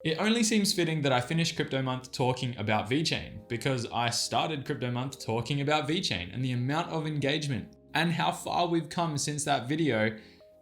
It only seems fitting that I finish Crypto Month talking about VeChain because I started Crypto Month talking about VeChain, and the amount of engagement and how far we've come since that video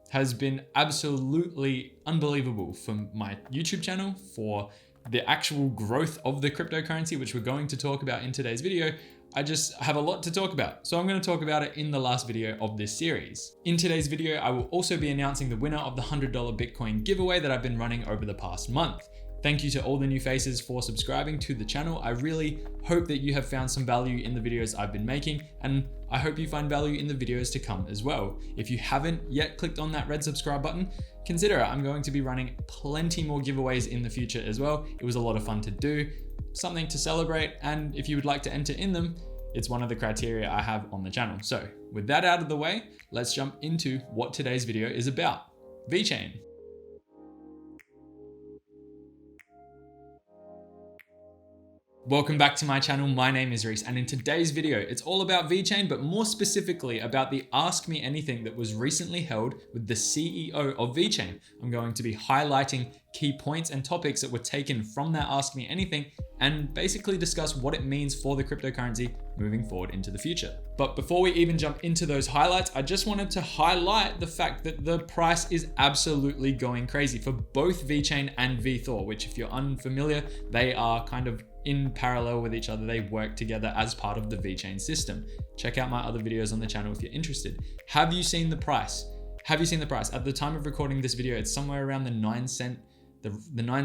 has been absolutely unbelievable for my YouTube channel, for the actual growth of the cryptocurrency, which we're going to talk about in today's video. I just have a lot to talk about, so I'm going to talk about it in the last video of this series. In today's video, I will also be announcing the winner of the $100 Bitcoin giveaway that I've been running over the past month. Thank you to all the new faces for subscribing to the channel. I really hope that you have found some value in the videos I've been making, and I hope you find value in the videos to come as well. If you haven't yet clicked on that red subscribe button, consider it. I'm going to be running plenty more giveaways in the future as well. It was a lot of fun to do, something to celebrate, and if you would like to enter in them, it's one of the criteria I have on the channel. So with that out of the way, let's jump into what today's video is about. VeChain. Welcome back to my channel. My name is Reese, and in today's video, it's all about VeChain, but more specifically about the Ask Me Anything that was recently held with the CEO of VeChain. I'm going to be highlighting key points and topics that were taken from that Ask Me Anything and basically discuss what it means for the cryptocurrency moving forward into the future. But before we even jump into those highlights, I just wanted to highlight the fact that the price is absolutely going crazy for both VeChain and VeThor, which if you're unfamiliar, they are kind of in parallel with each other. They work together as part of the VeChain system. Check out my other videos on the channel if you're interested. Have you seen the price? Have you seen the price? At the time of recording this video, it's somewhere around the 9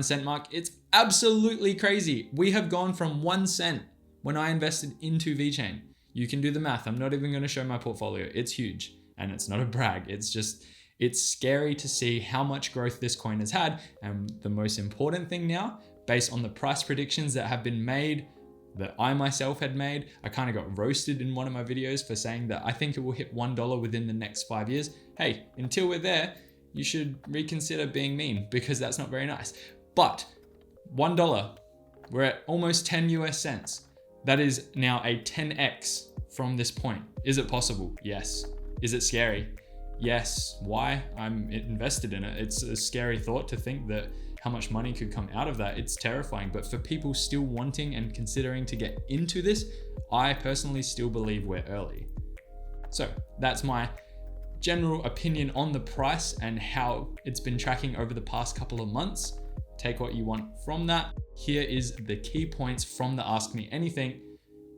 cent mark. It's absolutely crazy. We have gone from 1 cent when I invested into VeChain. You can do the math. I'm not even going to show my portfolio. It's huge, and it's not a brag. It's scary to see how much growth this coin has had. And the most important thing now, based on the price predictions that have been made, that I myself had made, I kind of got roasted in one of my videos for saying that I think it will hit $1 within the next 5 years. Hey, until we're there, you should reconsider being mean, because that's not very nice. But $1, we're at almost 10 US cents. That is now a 10x from this point. Is it possible? Yes. Is it scary? Yes. Why? I'm invested in it. It's a scary thought to think that how much money could come out of that. It's terrifying. But for people still wanting and considering to get into this, I personally still believe we're early. So that's my general opinion on the price and how it's been tracking over the past couple of months. Take what you want from that. Here is the key points from the Ask Me Anything,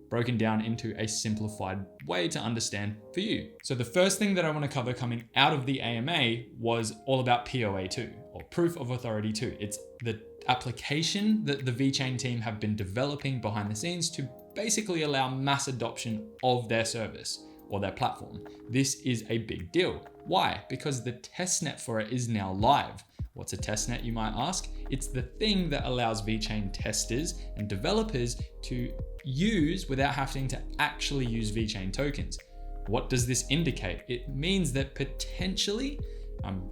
broken down into a simplified way to understand for you. So the first thing that I want to cover coming out of the AMA was all about POA2, or Proof of Authority 2. It's the application that the VeChain team have been developing behind the scenes to basically allow mass adoption of their service or their platform. This is a big deal. Why? Because the testnet for it is now live. What's a testnet, you might ask? It's the thing that allows VeChain testers and developers to use without having to actually use VeChain tokens. What does this indicate? It means that potentially,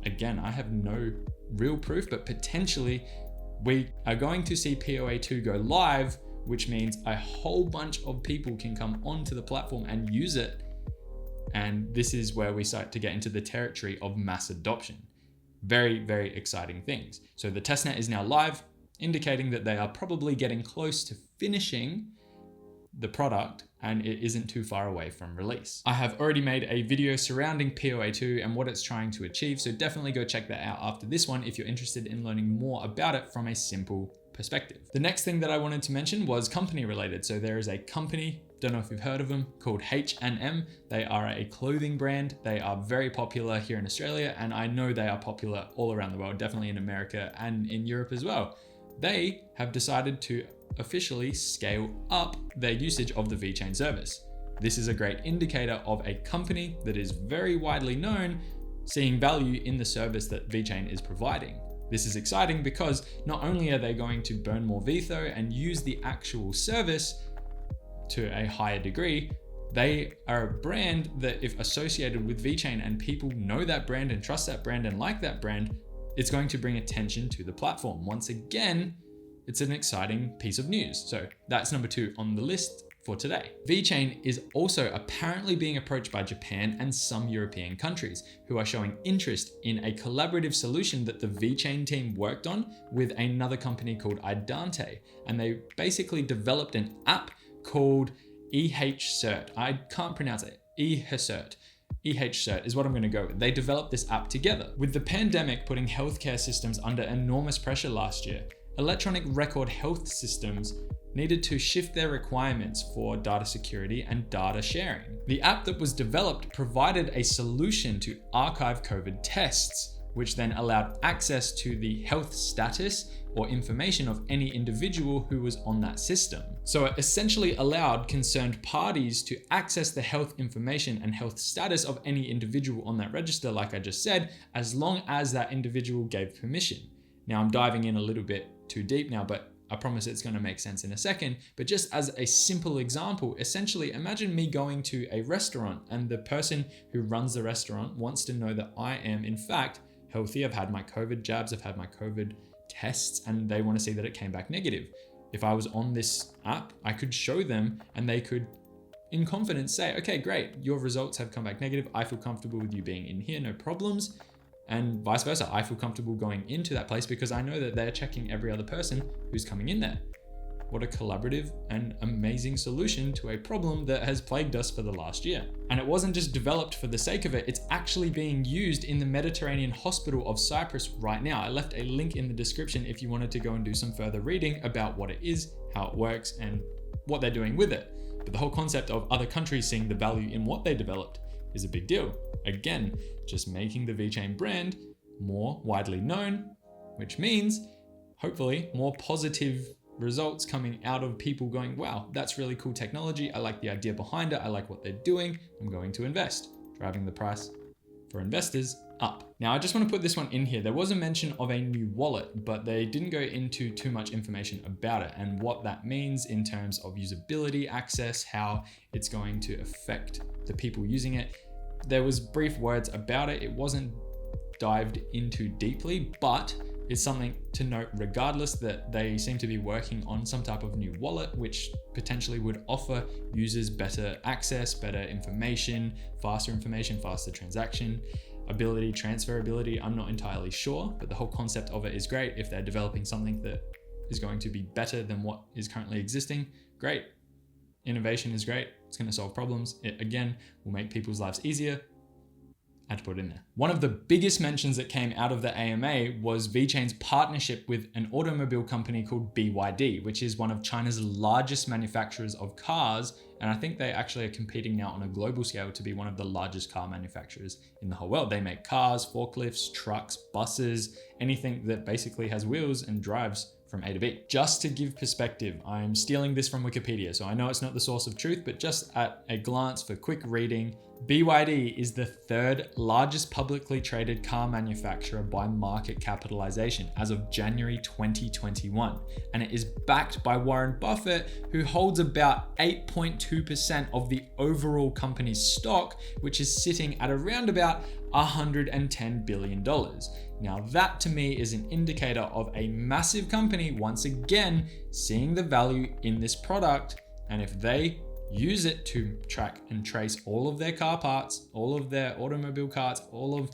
again, I have no real proof, but potentially we are going to see POA2 go live, which means a whole bunch of people can come onto the platform and use it. And this is where we start to get into the territory of mass adoption. Very, very exciting things. So the testnet is now live, indicating that they are probably getting close to finishing the product and it isn't too far away from release. I have already made a video surrounding POA2 and what it's trying to achieve, so definitely go check that out after this one if you're interested in learning more about it from a simple perspective. The next thing that I wanted to mention was company related. So there is a company, don't know if you've heard of them, called H&M. They are a clothing brand. They are very popular here in Australia, and I know they are popular all around the world, definitely in America and in Europe as well. They have decided to officially scale up their usage of the VeChain service. This is a great indicator of a company that is very widely known seeing value in the service that VeChain is providing. This is exciting because not only are they going to burn more VeThor and use the actual service to a higher degree, they are a brand that, if associated with VeChain and people know that brand and trust that brand and like that brand, it's going to bring attention to the platform. Once again, it's an exciting piece of news. So that's number 2 on the list for today. VeChain is also apparently being approached by Japan and some European countries who are showing interest in a collaborative solution that the VeChain team worked on with another company called Idante. And they basically developed an app called EHCert. I can't pronounce it. EHCert. EHCert is what I'm going to go with. They developed this app together. With the pandemic putting healthcare systems under enormous pressure last year, electronic record health systems needed to shift their requirements for data security and data sharing. The app that was developed provided a solution to archive COVID tests, which then allowed access to the health status or information of any individual who was on that system. So it essentially allowed concerned parties to access the health information and health status of any individual on that register, like I just said, as long as that individual gave permission. Now I'm diving in a little bit too deep now, but I promise it's going to make sense in a second. But just as a simple example, essentially imagine me going to a restaurant and the person who runs the restaurant wants to know that I am in fact healthy. I've had my COVID jabs, I've had my COVID tests, and they want to see that it came back negative. If I was on this app, I could show them and they could in confidence say, okay, great, your results have come back negative. I feel comfortable with you being in here, no problems. And vice versa, I feel comfortable going into that place because I know that they're checking every other person who's coming in there. What a collaborative and amazing solution to a problem that has plagued us for the last year. And it wasn't just developed for the sake of it, it's actually being used in the Mediterranean Hospital of Cyprus right now. I left a link in the description if you wanted to go and do some further reading about what it is, how it works, and what they're doing with it. But the whole concept of other countries seeing the value in what they developed is a big deal. Again, just making the VeChain brand more widely known, which means hopefully more positive results coming out of people going, wow, that's really cool technology. I like the idea behind it. I like what they're doing. I'm going to invest, driving the price for investors up. Now, I just want to put this one in here. There was a mention of a new wallet, but they didn't go into too much information about it and what that means in terms of usability, access, how it's going to affect the people using it. There was brief words about it. It wasn't dived into deeply, but it's something to note regardless that they seem to be working on some type of new wallet, which potentially would offer users better access, better information, faster transaction ability, transferability. I'm not entirely sure, but the whole concept of it is great. If they're developing something that is going to be better than what is currently existing, great. Innovation is great. It's going to solve problems. It, again, will make people's lives easier. I had to put it in there. One of the biggest mentions that came out of the AMA was VeChain's partnership with an automobile company called BYD, which is one of China's largest manufacturers of cars. And I think they actually are competing now on a global scale to be one of the largest car manufacturers in the whole world. They make cars, forklifts, trucks, buses, anything that basically has wheels and drives from A to B. Just to give perspective, I'm stealing this from Wikipedia, so I know it's not the source of truth, but just at a glance for quick reading, BYD is the third largest publicly traded car manufacturer by market capitalization as of January 2021. And it is backed by Warren Buffett, who holds about 8.2% of the overall company's stock, which is sitting at around about $110 billion. Now that to me is an indicator of a massive company once again seeing the value in this product, and if they use it to track and trace all of their car parts, all of their automobile parts, all of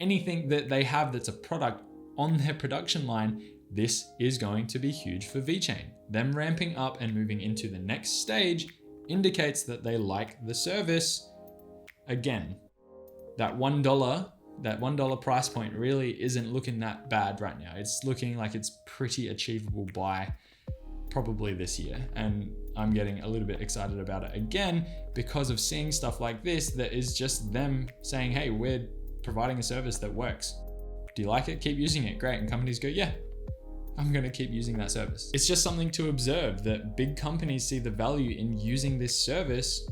anything that they have that's a product on their production line, this is going to be huge for VeChain. Them ramping up and moving into the next stage indicates that they like the service. Again, that $1 price point really isn't looking that bad right now. It's looking like it's pretty achievable by probably this year. And I'm getting a little bit excited about it again because of seeing stuff like this that is just them saying, hey, we're providing a service that works. Do you like it? Keep using it. Great. And companies go, yeah, I'm going to keep using that service. It's just something to observe that big companies see the value in using this service,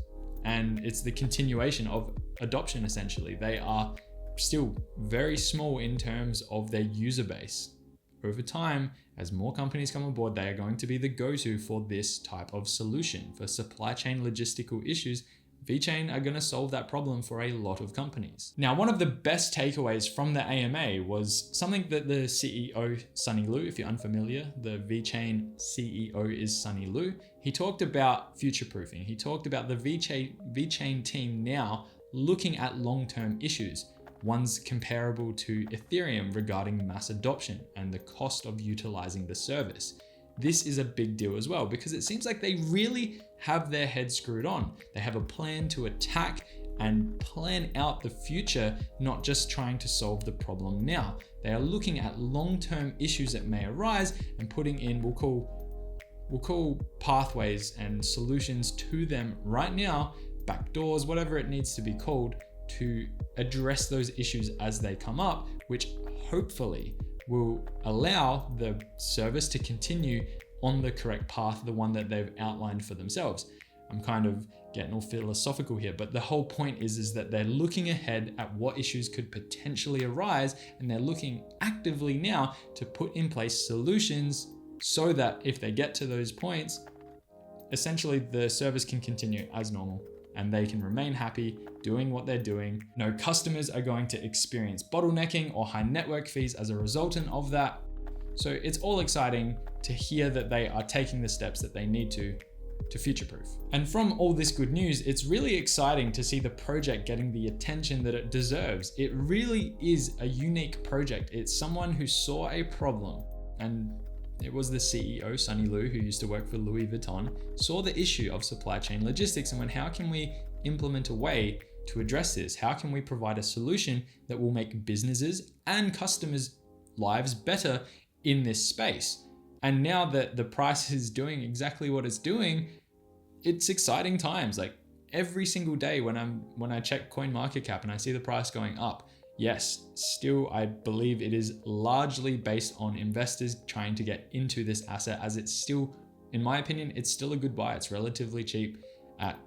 and it's the continuation of adoption essentially. They are still very small in terms of their user base. Over time, as more companies come on board, they are going to be the go-to for this type of solution. For supply chain logistical issues, VeChain are going to solve that problem for a lot of companies. Now, one of the best takeaways from the AMA was something that the CEO, Sunny Lu, if you're unfamiliar, the VeChain CEO is Sunny Lu. He talked about future-proofing. He talked about the VeChain team now looking at long-term issues. One's comparable to Ethereum regarding mass adoption and the cost of utilizing the service. This is a big deal as well because it seems like they really have their head screwed on. They have a plan to attack and plan out the future, not just trying to solve the problem now. They are looking at long-term issues that may arise and putting in, we'll call pathways and solutions to them right now, backdoors, whatever it needs to be called, to address those issues as they come up, which hopefully will allow the service to continue on the correct path, the one that they've outlined for themselves. I'm kind of getting all philosophical here, but the whole point is that they're looking ahead at what issues could potentially arise, and they're looking actively now to put in place solutions so that if they get to those points, essentially the service can continue as normal and they can remain happy doing what they're doing. No customers are going to experience bottlenecking or high network fees as a resultant of that. So it's all exciting to hear that they are taking the steps that they need to future-proof. And from all this good news, it's really exciting to see the project getting the attention that it deserves. It really is a unique project. It's someone who saw a problem, and it was the CEO, Sunny Lu, who used to work for Louis Vuitton, saw the issue of supply chain logistics and went, how can we implement a way to address this? How can we provide a solution that will make businesses and customers' lives better in this space? And now that the price is doing exactly what it's doing, it's exciting times. Like every single day when I check CoinMarketCap and I see the price going up, yes, still I believe it is largely based on investors trying to get into this asset, as it's still, in my opinion, it's still a good buy. It's relatively cheap at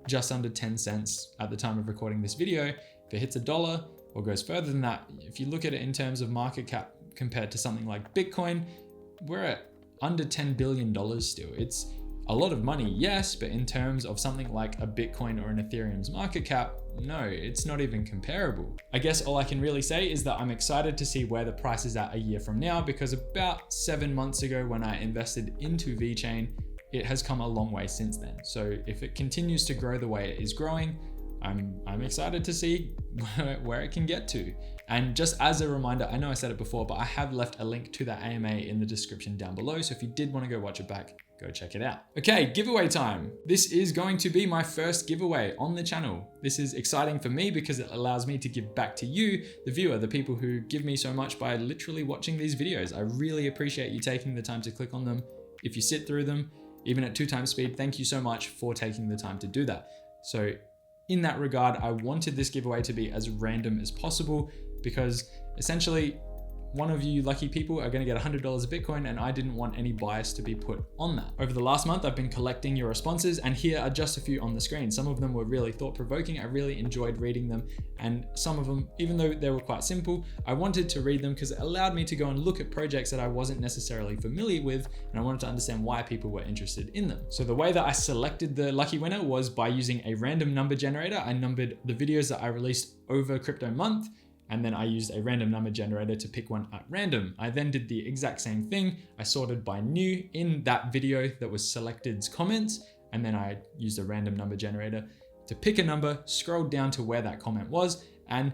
just under 10 cents at the time of recording this video. If it hits $1 or goes further than that, if you look at it in terms of market cap compared to something like Bitcoin, we're at under $10 billion still. It's a lot of money, yes, but in terms of something like a Bitcoin or an Ethereum's market cap, no, it's not even comparable. I guess all I can really say is that I'm excited to see where the price is at a year from now, because about 7 months ago when I invested into VeChain, it has come a long way since then. So if it continues to grow the way it is growing, I'm excited to see where it can get to. And just as a reminder, I know I said it before, but I have left a link to that AMA in the description down below. So if you did want to go watch it back, go check it out. Okay, giveaway time. This is going to be my first giveaway on the channel. This is exciting for me because it allows me to give back to you, the viewer, the people who give me so much by literally watching these videos. I really appreciate you taking the time to click on them. If you sit through them, even at 2x speed, thank you so much for taking the time to do that. So in that regard, I wanted this giveaway to be as random as possible because essentially one of you lucky people are going to get $100 of Bitcoin, and I didn't want any bias to be put on that. Over the last month, I've been collecting your responses, and here are just a few on the screen. Some of them were really thought-provoking. I really enjoyed reading them, and some of them, even though they were quite simple, I wanted to read them because it allowed me to go and look at projects that I wasn't necessarily familiar with, and I wanted to understand why people were interested in them. So the way that I selected the lucky winner was by using a random number generator. I numbered the videos that I released over crypto month, and then I used a random number generator to pick one at random. I then did the exact same thing. I sorted by new in that video that was selected's comments, and then I used a random number generator to pick a number, scrolled down to where that comment was, and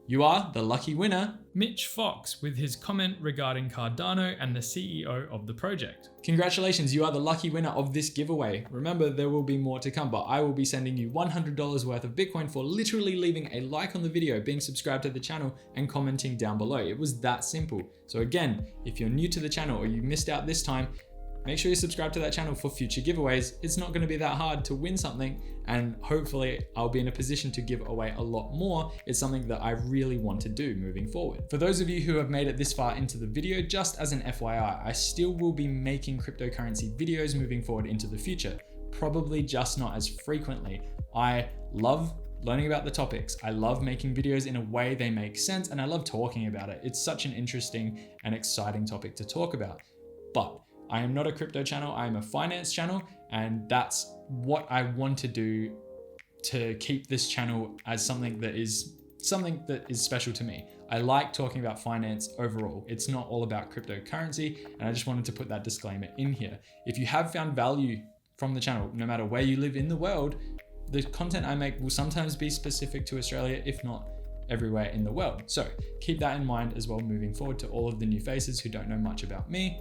you are the lucky winner, Mitch Fox, with his comment regarding Cardano and the CEO of the project. Congratulations, you are the lucky winner of this giveaway. Remember, there will be more to come, but I will be sending you $100 worth of Bitcoin for literally leaving a like on the video, being subscribed to the channel, and commenting down below. It was that simple. So again, if you're new to the channel or you missed out this time, make sure you subscribe to that channel for future giveaways. It's not going to be that hard to win something, and hopefully I'll be in a position to give away a lot more. It's something that I really want to do moving forward. For those of you who have made it this far into the video, just as an FYI, I still will be making cryptocurrency videos moving forward into the future, probably just not as frequently. I love learning about the topics. I love making videos in a way they make sense, and I love talking about it. It's such an interesting and exciting topic to talk about. But I am not a crypto channel, I am a finance channel, and that's what I want to do to keep this channel as something that is special to me. I like talking about finance overall. It's not all about cryptocurrency, and I just wanted to put that disclaimer in here. If you have found value from the channel, no matter where you live in the world, the content I make will sometimes be specific to Australia, if not everywhere in the world. So keep that in mind as well moving forward to all of the new faces who don't know much about me.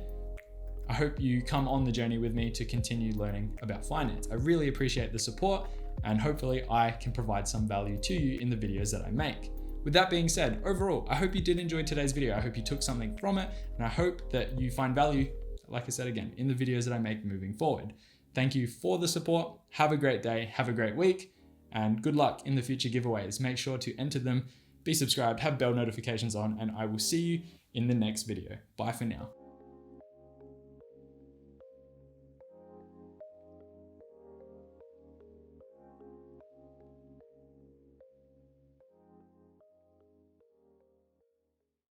I hope you come on the journey with me to continue learning about finance. I really appreciate the support, and hopefully I can provide some value to you in the videos that I make. With that being said, overall, I hope you did enjoy today's video. I hope you took something from it, and I hope that you find value, like I said again, in the videos that I make moving forward. Thank you for the support. Have a great day, have a great week, and good luck in the future giveaways. Make sure to enter them, be subscribed, have bell notifications on, and I will see you in the next video. Bye for now.